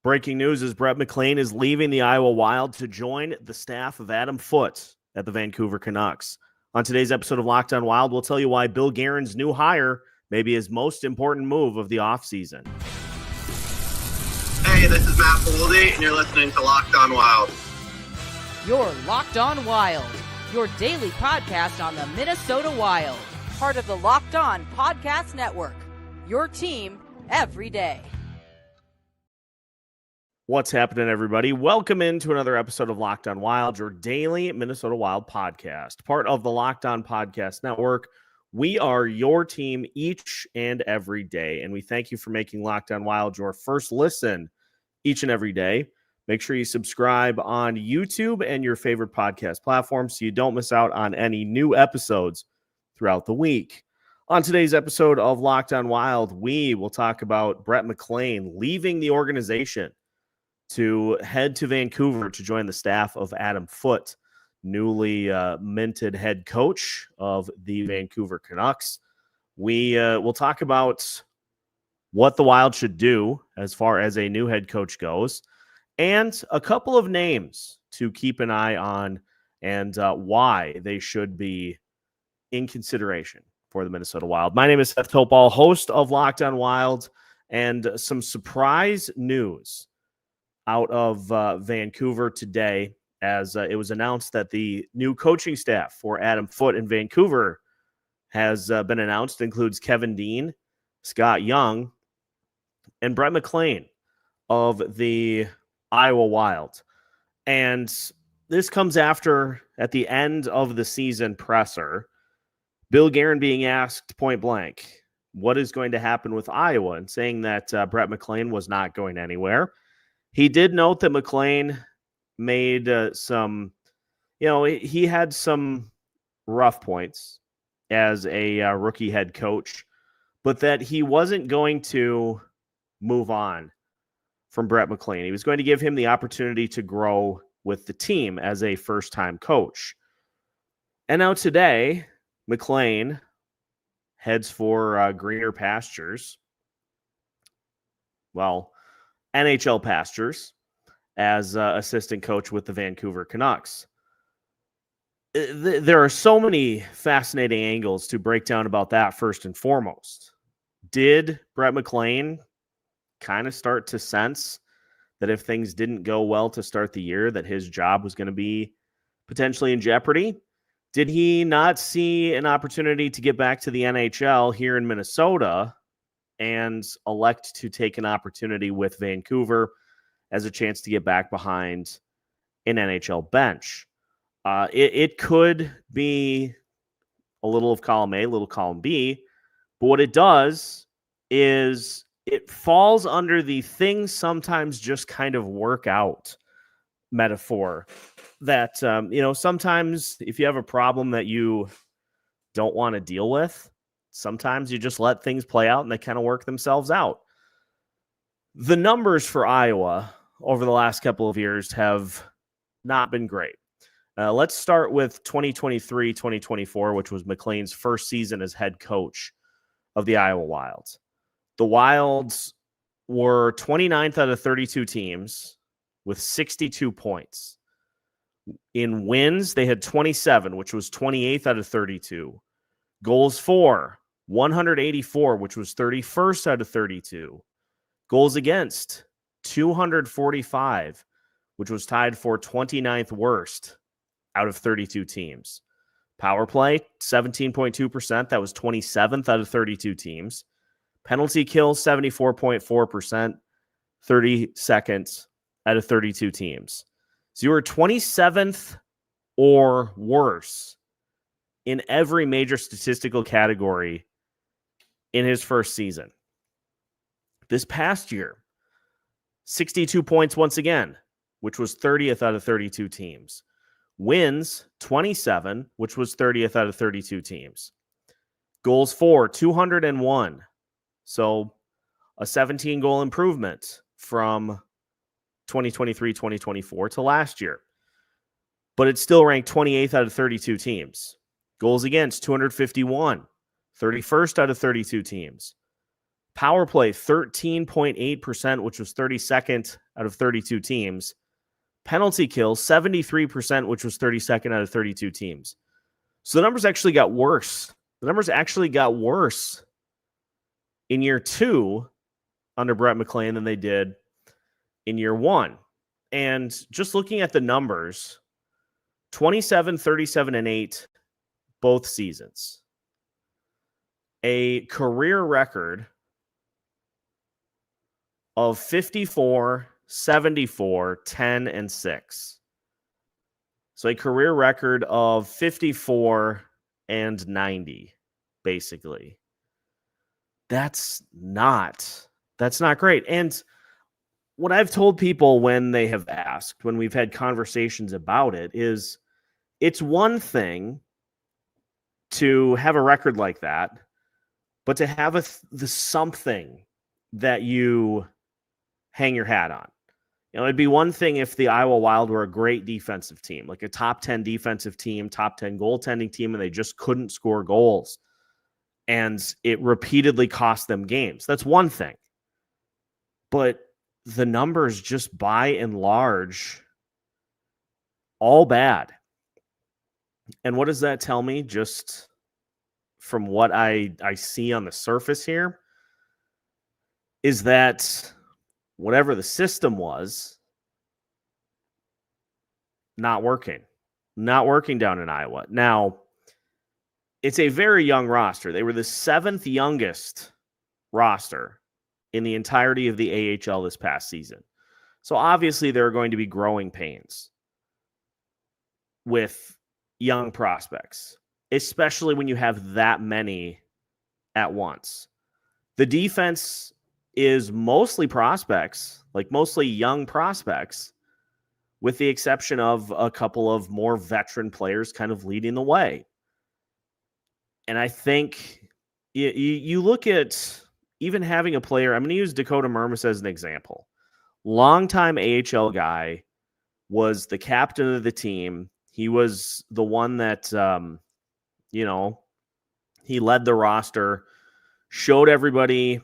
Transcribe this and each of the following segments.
Breaking news is Brett McLean is leaving the Iowa Wild to join the staff of Adam Foote at the Vancouver Canucks. On today's episode of Locked On Wild, we'll tell you why Bill Guerin's new hire may be his most important move of the offseason. Hey, this is Matt Boldy, and you're listening to Locked On Wild. You're Locked On Wild, your daily podcast on the Minnesota Wild. Part of the Locked On Podcast Network, your team every day. What's happening, everybody? Welcome into another episode of Locked On Wild, your daily Minnesota Wild podcast, part of the Locked On Podcast Network. We are your team each and every day, and we thank you for making Locked On Wild your first listen each and every day. Make sure you subscribe on YouTube and your favorite podcast platform so you don't miss out on any new episodes throughout the week. On today's episode of Locked On Wild, we will talk about Brett McLean leaving the organization to head to Vancouver to join the staff of Adam Foote, newly minted head coach of the Vancouver Canucks. We will talk about what the Wild should do as far as a new head coach goes, and a couple of names to keep an eye on and why they should be in consideration for the Minnesota Wild. My name is Seth Toupal, host of Locked On Wild, and some surprise news out of Vancouver today, as it was announced that the new coaching staff for Adam Foote in Vancouver has been announced. It includes Kevin Dean, Scott Young, and Brett McLean of the Iowa Wild. And this comes after, at the end of the season presser, Bill Guerin being asked point blank what is going to happen with Iowa, and saying that Brett McLean was not going anywhere. He did note that McLean made he had some rough points as a rookie head coach, but that he wasn't going to move on from Brett McLean. He was going to give him the opportunity to grow with the team as a first-time coach. And now today, McLean heads for greener pastures. Well, NHL pastures as assistant coach with the Vancouver Canucks. There are so many fascinating angles to break down about that. First and foremost, did Brett McLean kind of start to sense that if things didn't go well to start the year, that his job was going to be potentially in jeopardy? Did he not see an opportunity to get back to the NHL here in Minnesota and elect to take an opportunity with Vancouver as a chance to get back behind an NHL bench? It could be a little of column A, a little column B, but what it does is it falls under the things sometimes just kind of work out metaphor that, sometimes if you have a problem that you don't want to deal with, sometimes you just let things play out and they kind of work themselves out. The numbers for Iowa over the last couple of years have not been great. Let's start with 2023-2024, which was McLean's first season as head coach of the Iowa Wild. The Wilds were 29th out of 32 teams with 62 points. In wins, they had 27, which was 28th out of 32. Goals for, 184, which was 31st out of 32. Goals against, 245, which was tied for 29th worst out of 32 teams. Power play, 17.2%. That was 27th out of 32 teams. Penalty kill, 74.4%, 32nd out of 32 teams. So you were 27th or worse in every major statistical category in his first season. This past year, 62 points once again, which was 30th out of 32 teams. Wins, 27, which was 30th out of 32 teams. Goals for, 201. So a 17-goal improvement from 2023-2024 to last year. But it's still ranked 28th out of 32 teams. Goals against, 251. 31st out of 32 teams. Power play, 13.8%, which was 32nd out of 32 teams. Penalty kill, 73%, which was 32nd out of 32 teams. So the numbers actually got worse. The numbers actually got worse in year 2 under Brett McLean than they did in year 1. And just looking at the numbers, 27, 37, and 8 both seasons. A career record of 54, 74, 10, and 6. So a career record of 54 and 90, basically. That's not great. And what I've told people when they have asked, when we've had conversations about it, is it's one thing to have a record like that, but to have the something that you hang your hat on. You know, it'd be one thing if the Iowa Wild were a great defensive team, like a top 10 defensive team, top 10 goaltending team, and they just couldn't score goals. And it repeatedly cost them games. That's one thing. But the numbers just by and large, all bad. And what does that tell me just from what I see on the surface here? Is that whatever the system was, not working down in Iowa. Now, it's a very young roster. They were the 7th youngest roster in the entirety of the AHL this past season. So obviously there are going to be growing pains with young prospects, especially when you have that many at once. The defense is mostly prospects, like mostly young prospects, with the exception of a couple of more veteran players kind of leading the way. And I think you look at even having a player, I'm going to use Dakota Mermis as an example. Longtime AHL guy, was the captain of the team. He was the one that, he led the roster, showed everybody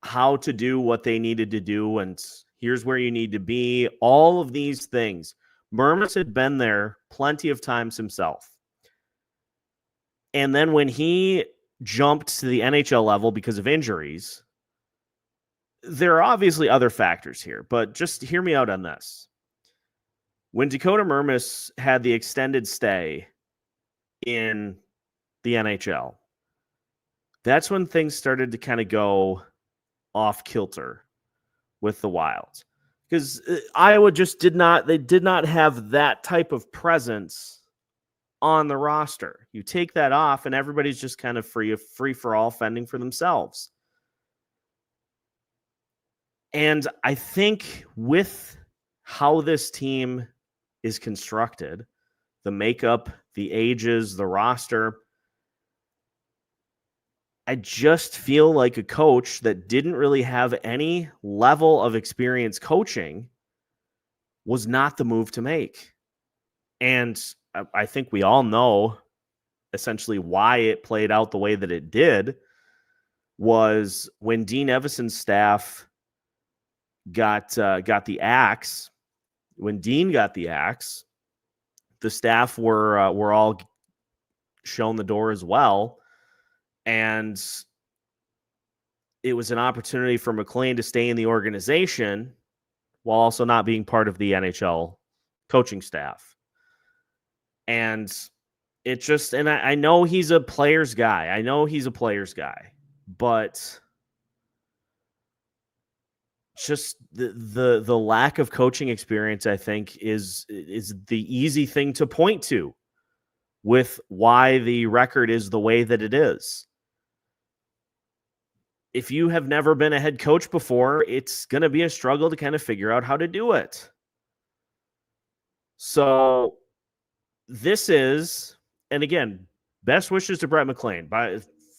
how to do what they needed to do, and here's where you need to be. All of these things. Mermis had been there plenty of times himself. And then when he jumped to the NHL level because of injuries, there are obviously other factors here, but just hear me out on this. When Dakota Mermis had the extended stay in the NHL, that's when things started to kind of go off kilter with the Wild, because Iowa just did not have that type of presence on the roster. You take that off and everybody's just kind of free for all, fending for themselves. And I think with how this team is constructed, the makeup, the ages, the roster, I just feel like a coach that didn't really have any level of experience coaching was not the move to make. And I think we all know essentially why it played out the way that it did was when Dean Evason's staff got the axe. When Dean got the axe, the staff were all shown the door as well. And it was an opportunity for McLean to stay in the organization while also not being part of the NHL coaching staff. And it just, and I know he's a player's guy. But just the lack of coaching experience, I think, is the easy thing to point to with why the record is the way that it is. If you have never been a head coach before, it's going to be a struggle to kind of figure out how to do it. So this is, and again, best wishes to Brett McLean.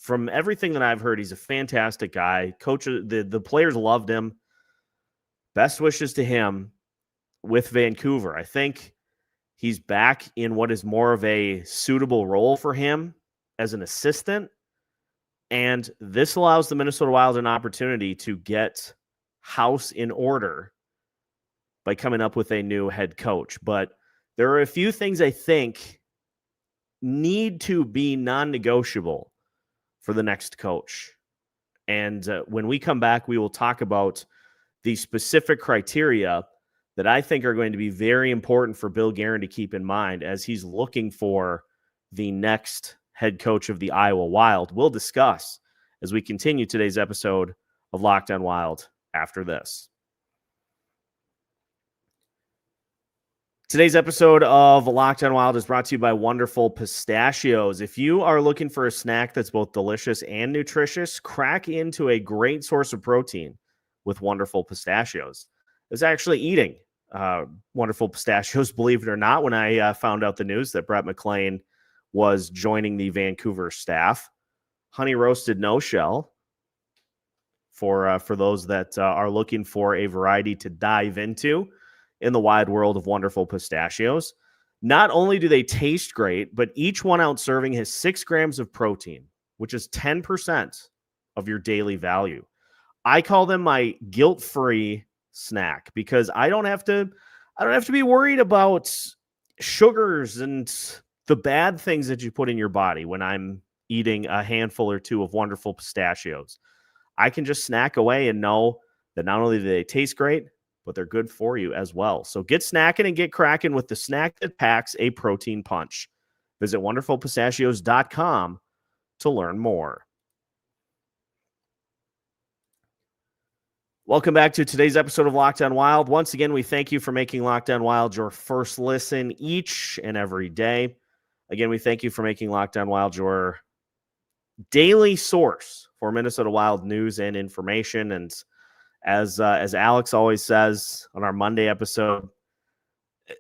From everything that I've heard, he's a fantastic guy. Coach, the players loved him. Best wishes to him with Vancouver. I think he's back in what is more of a suitable role for him as an assistant. And this allows the Minnesota Wild an opportunity to get house in order by coming up with a new head coach. But there are a few things I think need to be non-negotiable for the next coach. And when we come back, we will talk about the specific criteria that I think are going to be very important for Bill Guerin to keep in mind as he's looking for the next head coach of the Iowa Wild. We'll discuss as we continue today's episode of Locked On Wild after this. Today's episode of Locked On Wild is brought to you by Wonderful Pistachios. If you are looking for a snack that's both delicious and nutritious, crack into a great source of protein with Wonderful Pistachios. I was actually eating Wonderful Pistachios, believe it or not, when I found out the news that Brett McLean was joining the Vancouver staff. Honey roasted no shell for those that are looking for a variety to dive into in the wide world of Wonderful Pistachios. Not only do they taste great, but each 1 ounce serving has 6 grams of protein, which is 10% of your daily value. I call them my guilt-free snack because I don't have to be worried about sugars and the bad things that you put in your body when I'm eating a handful or two of Wonderful Pistachios. I can just snack away and know that not only do they taste great, but they're good for you as well. So get snacking and get cracking with the snack that packs a protein punch. Visit wonderfulpistachios.com to learn more. Welcome back to today's episode of Locked On Wild. Once again, we thank you for making Locked On Wild your first listen each and every day. Again, we thank you for making Locked On Wild your daily source for Minnesota Wild news and information. And as Alex always says on our Monday episode,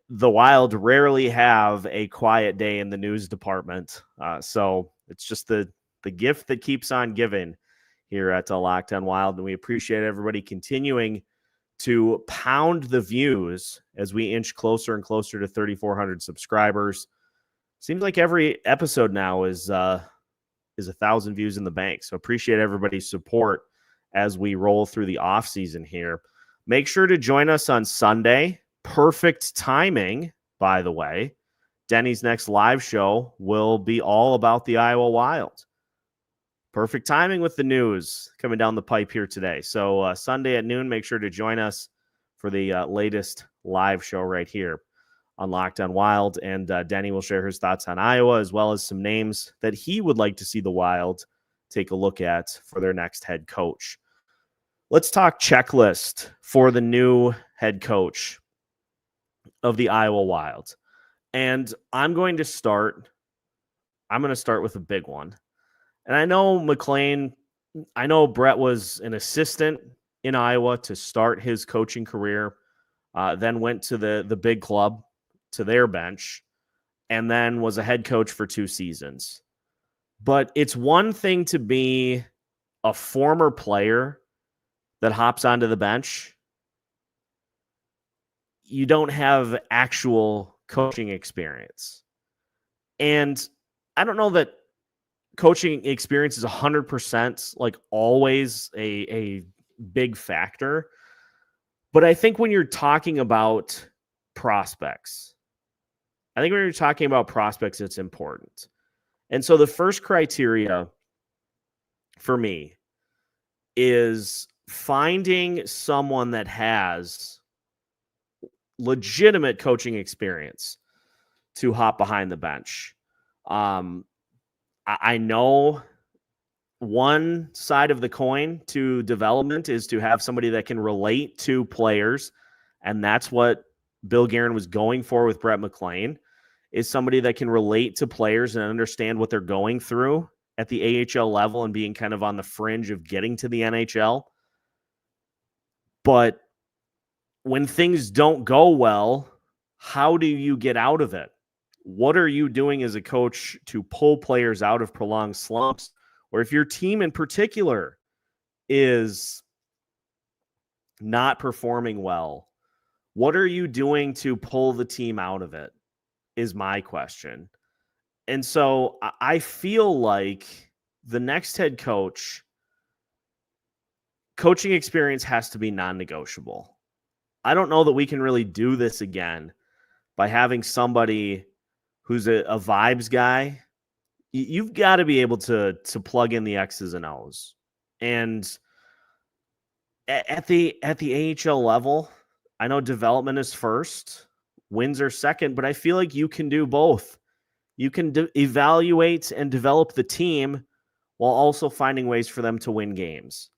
the Wild rarely have a quiet day in the news department. So it's just the gift that keeps on giving here at Locked On Wild. And we appreciate everybody continuing to pound the views as we inch closer and closer to 3,400 subscribers. Seems like every episode now is 1,000 views in the bank. So appreciate everybody's support as we roll through the offseason here. Make sure to join us on Sunday. Perfect timing, by the way. Denny's next live show will be all about the Iowa Wild. Perfect timing with the news coming down the pipe here today. So Sunday at noon, make sure to join us for the latest live show right here on Locked On Wild. And Denny will share his thoughts on Iowa, as well as some names that he would like to see the Wild take a look at for their next head coach. Let's talk checklist for the new head coach of the Iowa Wild. And I'm going to start with a big one. And I know Brett was an assistant in Iowa to start his coaching career, then went to the big club, to their bench, and then was a head coach for 2 seasons. But it's one thing to be a former player that hops onto the bench. You don't have actual coaching experience. And I don't know that coaching experience is 100% like always a big factor. But I think when you're talking about prospects, it's important. And so the first criteria for me is finding someone that has legitimate coaching experience to hop behind the bench. I know one side of the coin to development is to have somebody that can relate to players, and that's what Bill Guerin was going for with Brett McLean, is somebody that can relate to players and understand what they're going through at the AHL level and being kind of on the fringe of getting to the NHL. But when things don't go well, how do you get out of it? What are you doing as a coach to pull players out of prolonged slumps? Or if your team in particular is not performing well, what are you doing to pull the team out of it is my question. And so I feel like the next head coach, coaching experience has to be non-negotiable. I don't know that we can really do this again by having somebody who's a vibes guy. You've got to be able to plug in the X's and O's. And at the AHL level, I know development is first, wins are second, but I feel like you can do both. You can evaluate and develop the team while also finding ways for them to win games.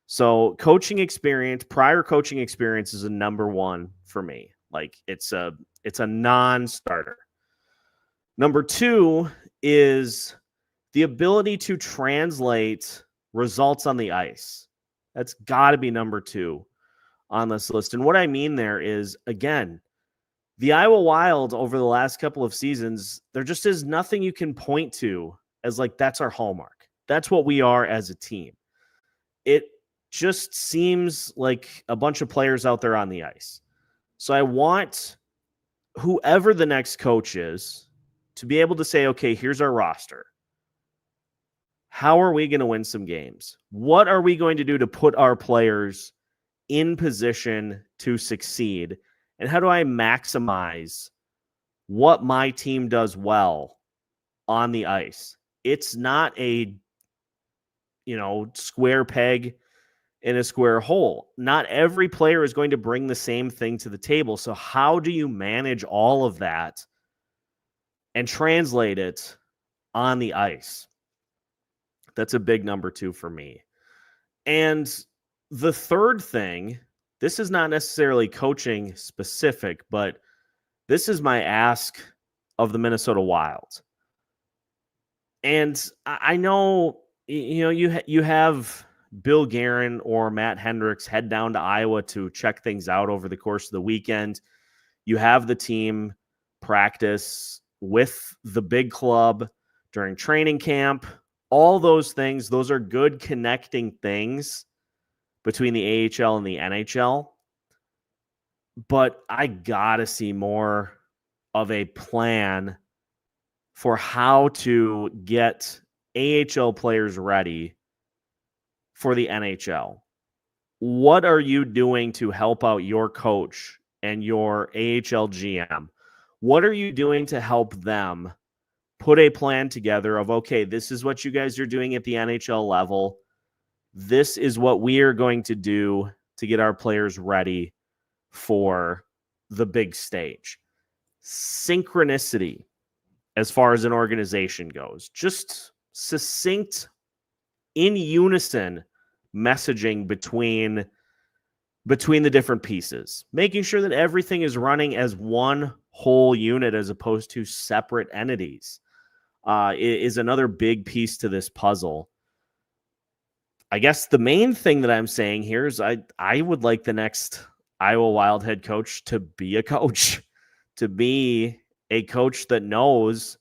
So coaching experience, prior coaching experience is a number one for me. Like it's a non-starter. Number two is the ability to translate results on the ice. That's got to be number two on this list. And what I mean there is, again, the Iowa Wild over the last couple of seasons, there just is nothing you can point to as like, that's our hallmark. That's what we are as a team. It just seems like a bunch of players out there on the ice. So I want whoever the next coach is to be able to say, okay, here's our roster. How are we going to win some games? What are we going to do to put our players in position to succeed? And how do I maximize what my team does well on the ice? It's not a, square peg in a square hole. Not every player is going to bring the same thing to the table. So how do you manage all of that and translate it on the ice? That's a big number two for me. And the third thing, this is not necessarily coaching specific, but this is my ask of the Minnesota Wild. And I know, you have Bill Guerin or Matt Hendricks head down to Iowa to check things out over the course of the weekend. You have the team practice with the big club during training camp. All those things, those are good connecting things between the AHL and the NHL. But I got to see more of a plan for how to get AHL players ready for the NHL. What are you doing to help out your coach and your AHL GM? What are you doing to help them put a plan together of, okay, this is what you guys are doing at the NHL level. This is what we are going to do to get our players ready for the big stage. Synchronicity as far as an organization goes. Just succinct, in unison messaging between the different pieces. Making sure that everything is running as one whole unit as opposed to separate entities is another big piece to this puzzle. I guess the main thing that I'm saying here is I would like the next Iowa Wild head coach to be a coach, to be a coach that knows,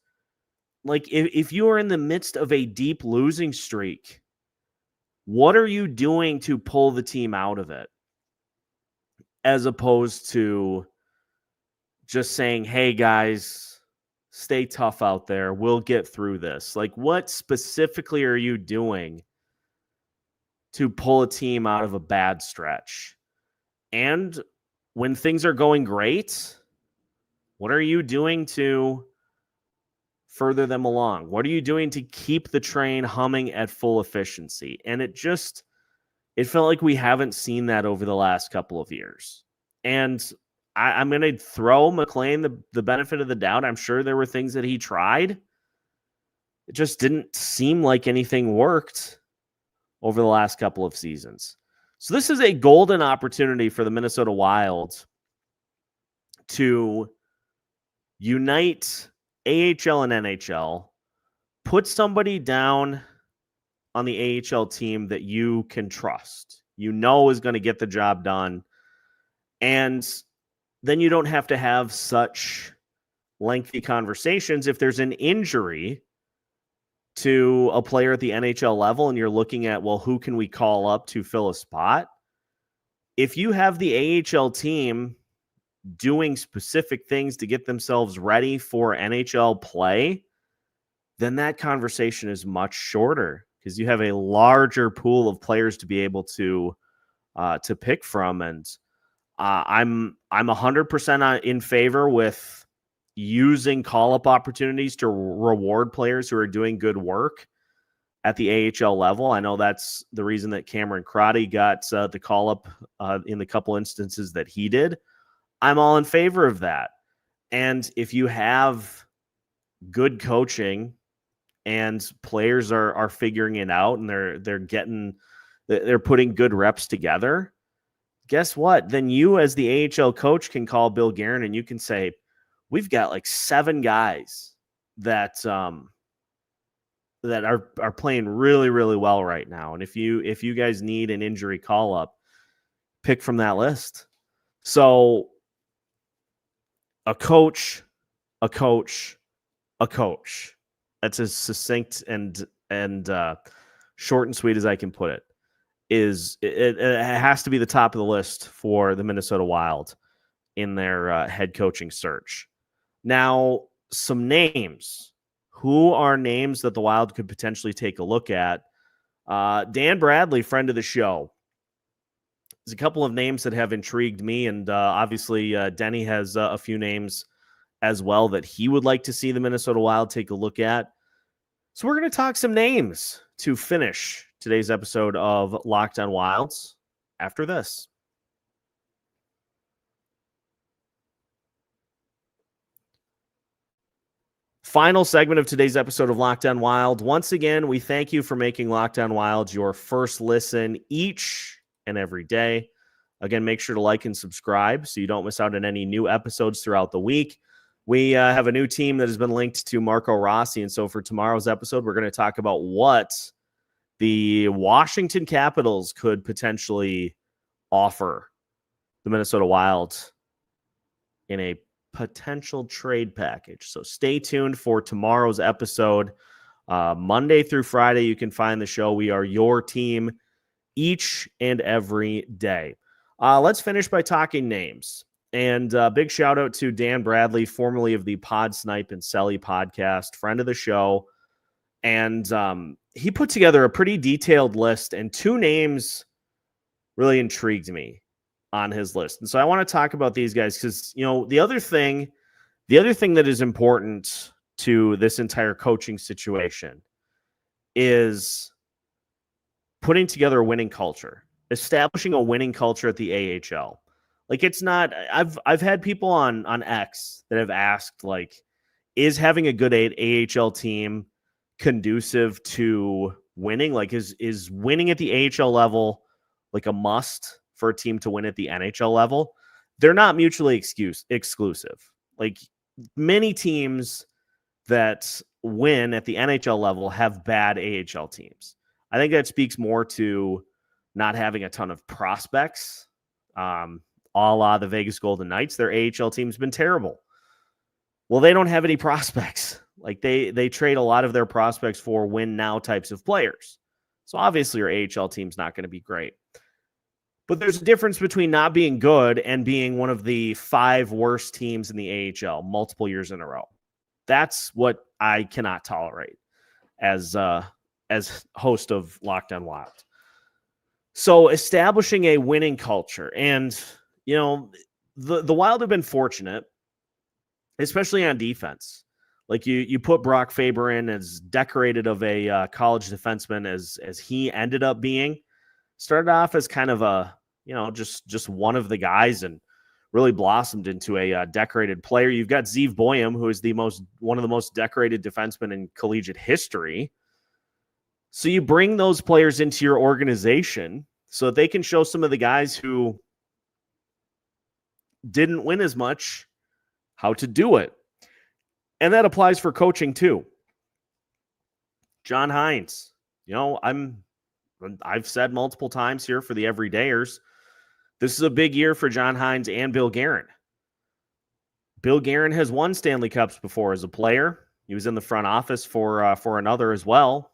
like, if you are in the midst of a deep losing streak, what are you doing to pull the team out of it? As opposed to just saying, hey, guys, stay tough out there. We'll get through this. Like, what specifically are you doing to pull a team out of a bad stretch? And when things are going great, what are you doing to further them along? What are you doing to keep the train humming at full efficiency? And it felt like we haven't seen that over the last couple of years. And I'm going to throw McLean the benefit of the doubt. I'm sure there were things that he tried. It just didn't seem like anything worked over the last couple of seasons. So this is a golden opportunity for the Minnesota Wild to unite AHL and NHL, put somebody down on the AHL team that you can trust, is going to get the job done. And then you don't have to have such lengthy conversations if there's an injury to a player at the NHL level and you're looking at, well, who can we call up to fill a spot? If you have the AHL team doing specific things to get themselves ready for NHL play, then that conversation is much shorter because you have a larger pool of players to be able to pick from. And I'm 100% in favor with using call-up opportunities to reward players who are doing good work at the AHL level. I know that's the reason that Cameron Crotty got the call-up in the couple instances that he did. I'm all in favor of that. And if you have good coaching and players are figuring it out and they're putting good reps together, guess what? Then you as the AHL coach can call Bill Guerin and you can say, we've got like 7 guys that are playing really, really well right now. And if you guys need an injury call up, pick from that list. So a coach. That's as succinct and short and sweet as I can put it. It has to be the top of the list for the Minnesota Wild in their head coaching search. Now, some names. Who are names that the Wild could potentially take a look at? Dan Bradley, friend of the show. There's a couple of names that have intrigued me, and obviously Denny has a few names as well that he would like to see the Minnesota Wild take a look at. So we're going to talk some names to finish today's episode of Locked on Wilds after this. Final segment of today's episode of Locked on Wild. Once again, we thank you for making Locked on Wild your first listen each and every day. Again, make sure to like and subscribe so you don't miss out on any new episodes throughout the week. We have a new team that has been linked to Marco Rossi, and so for tomorrow's episode, we're going to talk about what the Washington Capitals could potentially offer the Minnesota Wild in a potential trade package. So stay tuned for tomorrow's episode. Monday through Friday, you can find the show. We are your team each and every day. Let's finish by talking names. And big shout out to Dan Bradley, formerly of the Pod Snipe and Selly podcast, friend of the show. And he put together a pretty detailed list, and 2 names really intrigued me on his list. And so I want to talk about these guys because, the other thing that is important to this entire coaching situation is putting together a winning culture, establishing a winning culture at the AHL. Like, it's not, I've had people on X that have asked, like, is having a good AHL team conducive to winning? Like, is winning at the AHL level like a must for a team to win at the NHL level? They're not mutually exclusive. Like, many teams that win at the NHL level have bad AHL teams. I think that speaks more to not having a ton of prospects. A la the Vegas Golden Knights, their AHL team's been terrible. Well, they don't have any prospects. Like, they trade a lot of their prospects for win now types of players. So obviously your AHL team's not going to be great. But there's a difference between not being good and being one of the 5 worst teams in the AHL multiple years in a row. That's what I cannot tolerate as host of Locked on Wild. So establishing a winning culture, and the Wild have been fortunate, especially on defense. Like, you put Brock Faber in, as decorated of a college defenseman as he ended up being. Started off as kind of a, just one of the guys, and really blossomed into a decorated player. You've got Zeev Buium, who is one of the most decorated defensemen in collegiate history. So you bring those players into your organization so that they can show some of the guys who didn't win as much how to do it. And that applies for coaching too. John Hines, I've said multiple times here for the everydayers, this is a big year for John Hines and Bill Guerin. Bill Guerin has won Stanley Cups before as a player. He was in the front office for another as well.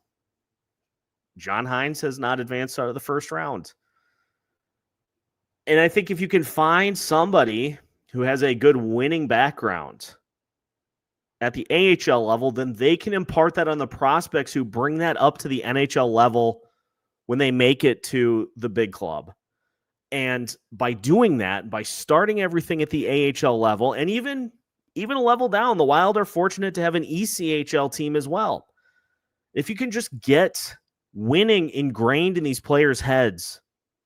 John Hines has not advanced out of the first round. And I think if you can find somebody who has a good winning background at the AHL level, then they can impart that on the prospects who bring that up to the NHL level when they make it to the big club. And by doing that, by starting everything at the AHL level, and even a level down, the Wild are fortunate to have an ECHL team as well. If you can just get winning ingrained in these players' heads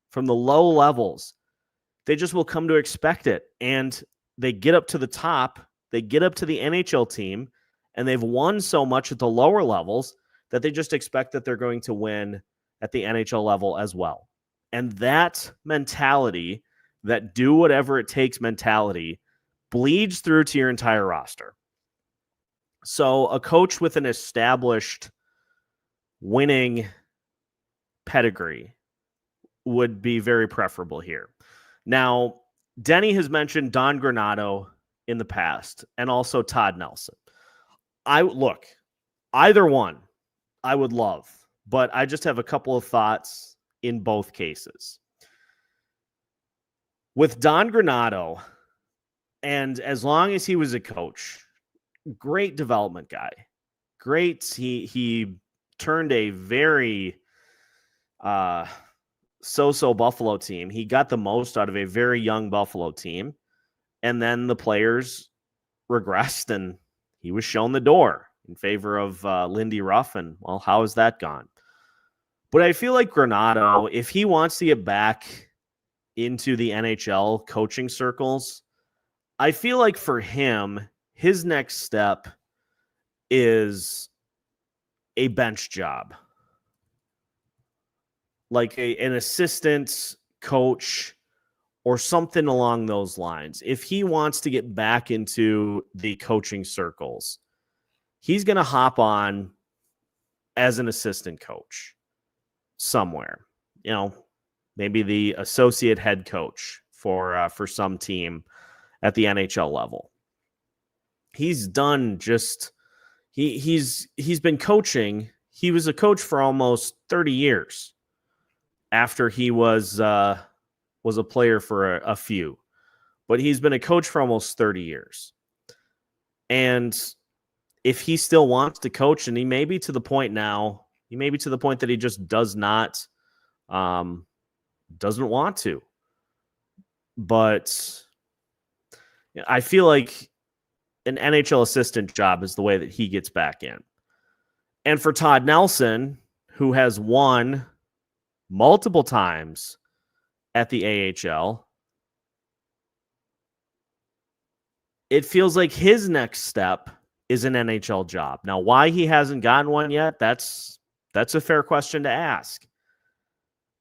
from the low levels, they just will come to expect it. And they get up to the top, they get up to the NHL team, and they've won so much at the lower levels that they just expect that they're going to win at the NHL level as well. And that mentality, that do whatever it takes mentality, bleeds through to your entire roster. So a coach with an established winning pedigree would be very preferable here. Now, Denny has mentioned Don Granato in the past and also Todd Nelson. Either one I would love, but I just have a couple of thoughts in both cases. With Don Granato, and as long as he was a coach, great development guy. Great. He turned a very so-so Buffalo team. He got the most out of a very young Buffalo team. And then the players regressed and he was shown the door in favor of Lindy Ruff. And, well, how has that gone? But I feel like Granato, if he wants to get back into the NHL coaching circles, I feel like for him, his next step is a bench job. Like an assistant coach or something along those lines. If he wants to get back into the coaching circles, he's going to hop on as an assistant coach somewhere. You know, maybe the associate head coach for some team at the NHL level. He's done just he's been coaching. He was a coach for almost 30 years after he was a player for a few. But he's been a coach for almost 30 years. And if he still wants to coach, and he may be to the point now, he may be to the point that he just doesn't want to. But I feel like an NHL assistant job is the way that he gets back in. And for Todd Nelson, who has won multiple times at the AHL, it feels like his next step is an NHL job. Now, why he hasn't gotten one yet, that's a fair question to ask.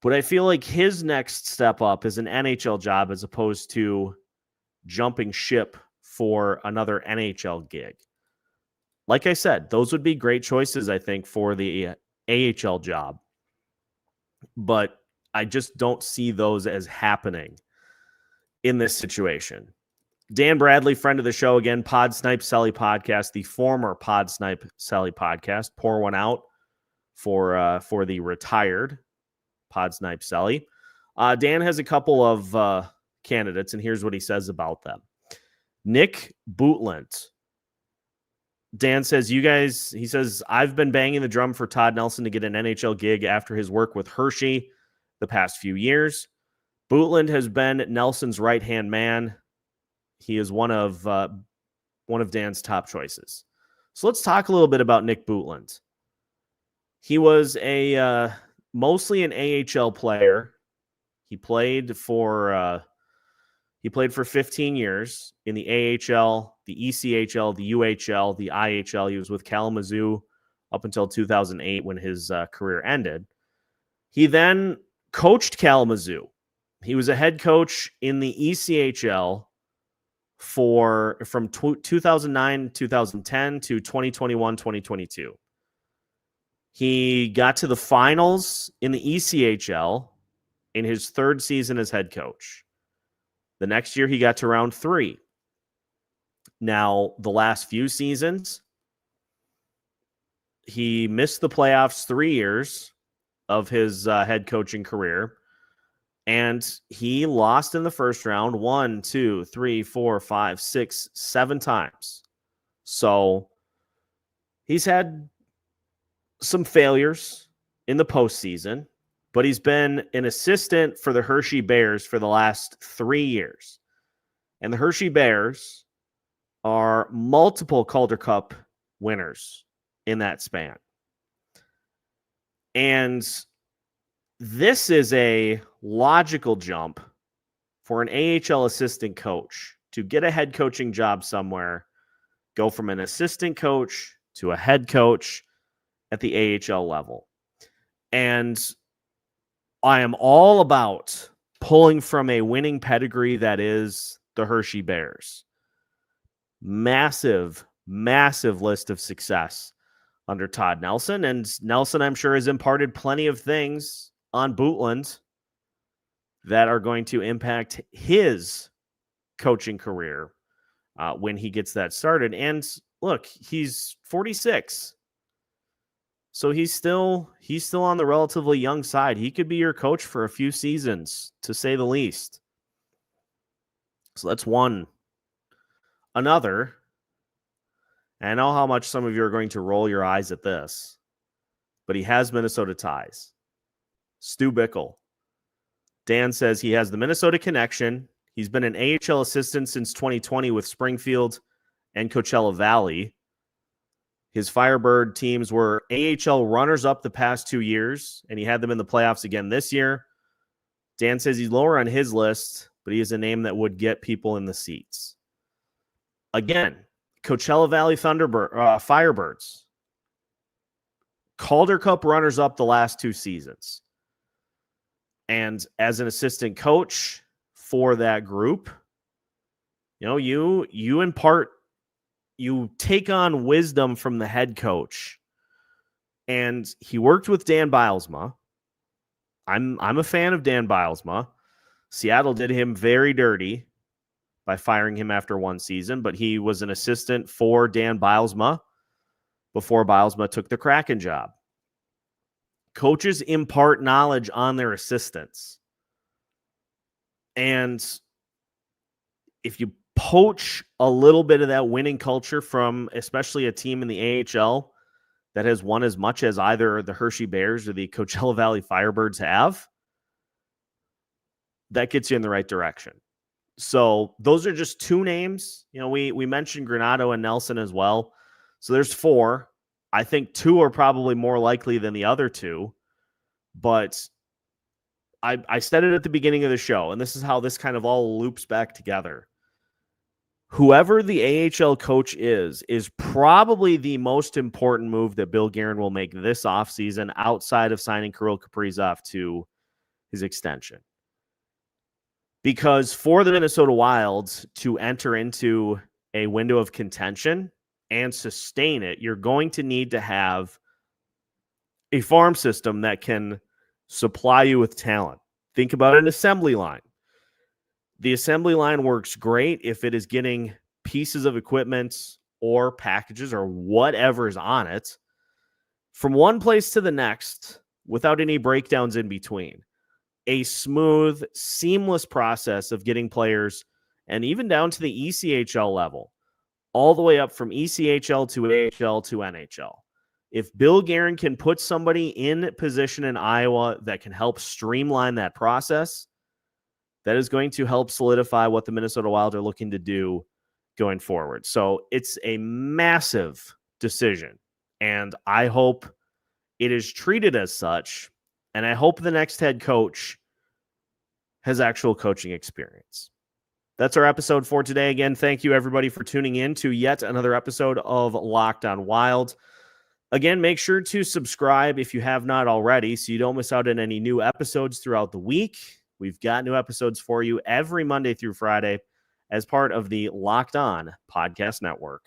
But I feel like his next step up is an NHL job as opposed to jumping ship for another NHL gig. Like I said, those would be great choices, I think, for the AHL job. But I just don't see those as happening in this situation. Dan Bradley, friend of the show again, Pod Snipe Selly podcast, the former Pod Snipe Selly podcast. Pour one out for the retired Pod Snipe Selly. Dan has a couple of candidates, and here's what he says about them. Nick Bootland. Dan says, he says, I've been banging the drum for Todd Nelson to get an NHL gig after his work with Hershey the past few years. Bootland has been Nelson's right-hand man. He is one of Dan's top choices. So let's talk a little bit about Nick Bootland. He was mostly an AHL player. He played for 15 years in the AHL, the ECHL, the UHL, the IHL. He was with Kalamazoo up until 2008 when his career ended. He then coached Kalamazoo. He was a head coach in the ECHL from 2009, 2010 to 2021, 2022. He got to the finals in the ECHL in his third season as head coach. The next year, he got to round 3. Now, the last few seasons, he missed the playoffs 3 years of his head coaching career, and he lost in the first round 1, 2, 3, 4, 5, 6, 7 times. So he's had some failures in the postseason, but he's been an assistant for the Hershey Bears for the last 3 years. And the Hershey Bears are multiple Calder Cup winners in that span. And this is a logical jump for an AHL assistant coach to get a head coaching job somewhere, go from an assistant coach to a head coach at the AHL level. And I am all about pulling from a winning pedigree that is the Hershey Bears. Massive, massive list of success under Todd Nelson. And Nelson, I'm sure, has imparted plenty of things on Bootland that are going to impact his coaching career when he gets that started. And look, he's 46. So he's still on the relatively young side. He could be your coach for a few seasons, to say the least. So that's one. Another, and I know how much some of you are going to roll your eyes at this, but he has Minnesota ties. Stu Bickel. Dan says he has the Minnesota connection. He's been an AHL assistant since 2020 with Springfield and Coachella Valley. His Firebird teams were AHL runners-up the past 2 years, and he had them in the playoffs again this year. Dan says he's lower on his list, but he is a name that would get people in the seats. Again, Coachella Valley Firebirds. Calder Cup runners-up the last 2 seasons. And as an assistant coach for that group, you take on wisdom from the head coach. And he worked with Dan Bylsma. I'm a fan of Dan Bylsma. Seattle did him very dirty by firing him after 1 season, but he was an assistant for Dan Bylsma before Bylsma took the Kraken job. Coaches impart knowledge on their assistants. And if you poach a little bit of that winning culture from especially a team in the AHL that has won as much as either the Hershey Bears or the Coachella Valley Firebirds have, that gets you in the right direction. So those are just 2 names. We mentioned Granato and Nelson as well. So there's 4. I think 2 are probably more likely than the other 2. But I said it at the beginning of the show, and this is how this kind of all loops back together. Whoever the AHL coach is probably the most important move that Bill Guerin will make this offseason outside of signing Kirill Kaprizov to his extension. Because for the Minnesota Wild to enter into a window of contention and sustain it, you're going to need to have a farm system that can supply you with talent. Think about an assembly line. The assembly line works great if it is getting pieces of equipment or packages or whatever is on it from one place to the next without any breakdowns in between. A smooth, seamless process of getting players, and even down to the ECHL level, all the way up from ECHL to AHL to NHL. If Bill Guerin can put somebody in position in Iowa that can help streamline that process, that is going to help solidify what the Minnesota Wild are looking to do going forward. So it's a massive decision, and I hope it is treated as such, and I hope the next head coach has actual coaching experience. That's our episode for today. Again, thank you everybody for tuning in to yet another episode of Locked On Wild. Again, make sure to subscribe if you have not already so you don't miss out on any new episodes throughout the week. We've got new episodes for you every Monday through Friday as part of the Locked On Podcast Network.